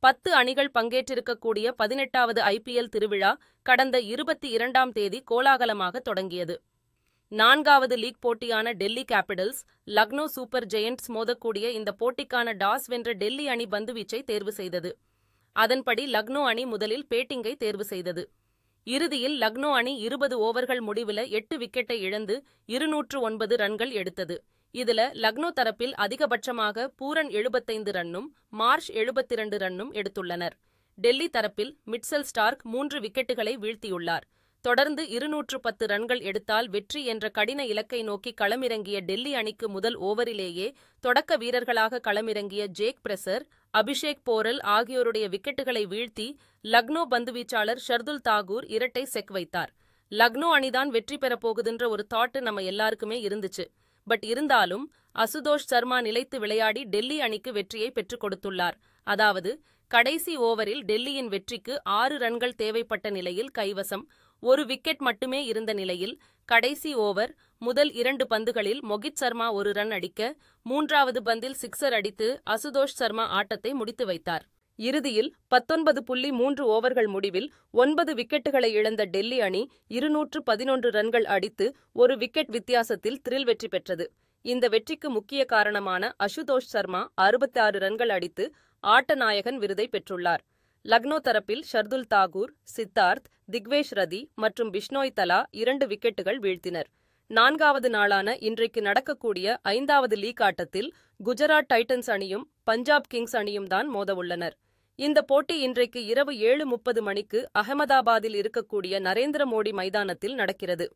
10 அணிகள் பங்கேற்றிருக்கக்கூடிய 18வது ஐபிஎல் திருவிழா கடந்த 22ஆம் தேதி கோலாகலமாக தொடங்கியது. 4வது லீக் போட்டியான Delhi Capitals, Lucknow Super Giants மோதக்கூடிய இந்த போட்டிக்கான டாஸ் வென்ற டெல்லி அணி பந்துவீச்சை தேர்வு செய்தது. அதன்படி லக்னோ அணி முதலில் பேட்டிங்கை தேர்வு செய்தது. இறுதியில் லக்னோ அணி 20 ஓவர்கள் முடிவில் 8 விக்கெட்டை இழந்து 209 ரன்கள் எடுத்தது. இதுல லக்னோ தரப்பில் அதிகபட்சமாக பூரன் 75 ரன்னும் மார்ஷ் 72 ரன்னும் எடுத்துள்ளனர். டெல்லி தரப்பில் மிட்சல் ஸ்டார்க் 3 விக்கெட்டுகளை வீழ்த்தியுள்ளார். தொடர்ந்து 210 ரன்கள் எடுத்தால் வெற்றி என்ற கடின இலக்கை நோக்கி களமிறங்கிய டெல்லி அணிக்கு முதல் ஓவரிலேயே தொடக்க வீரர்களாக களமிறங்கிய ஜேக் பிரசர், அபிஷேக் போரல் ஆகியோருடைய விக்கெட்டுகளை வீழ்த்தி லக்னோ பந்துவீச்சாளர் ஷர்துல் தாகூர் இரட்டை செக் வைத்தார். லக்னோ அணிதான் வெற்றி பெறப் போகுதுன்ற ஒரு தாட் நம்ம எல்லாருக்குமே இருந்துச்சு. பட் இருந்தாலும் அசுதோஷ் சர்மா நிலைத்து விளையாடி டெல்லி அணிக்கு வெற்றியை பெற்றுக் கொடுத்துள்ளார். அதாவது கடைசி ஓவரில் டெல்லியின் வெற்றிக்கு 6 ரன்கள் தேவைப்பட்ட நிலையில் கைவசம் 1 விக்கெட் மட்டுமே இருந்த நிலையில் கடைசி ஓவர் முதல் 2 பந்துகளில் மொகித் சர்மா 1 ரன் அடிக்க 3வது பந்தில் சிக்ஸர் அடித்து அசுதோஷ் சர்மா ஆட்டத்தை முடித்து வைத்தார். இறுதியில் 19.3 ஓவர்கள் முடிவில் 9 விக்கெட்டுகளை இழந்த டெல்லி அணி 211 ரன்கள் அடித்து 1 விக்கெட் வித்தியாசத்தில் த்ரில் வெற்றி பெற்றது. இந்த வெற்றிக்கு முக்கிய காரணமான அசுதோஷ் சர்மா 66 ரன்கள் அடித்து ஆட்ட நாயகன் விருதை பெற்றுள்ளார். லக்னோ தரப்பில் ஷர்துல் தாகூர், சித்தார்த், திக்வேஷ் ரதி மற்றும் பிஷ்னோய் தலா 2 விக்கெட்டுகள் வீழ்த்தினர். 4வது நாளான இன்றைக்கு நடக்கக்கூடிய 5வது லீக் ஆட்டத்தில் குஜராத் டைட்டன்ஸ் அணியும் பஞ்சாப் கிங்ஸ் அணியும் தான் மோதவுள்ளனர். இந்த போட்டி இன்றைக்கு இரவு 7:30 மணிக்கு அகமதாபாத்தில் இருக்கக்கூடிய நரேந்திர மோடி மைதானத்தில் நடக்கிறது.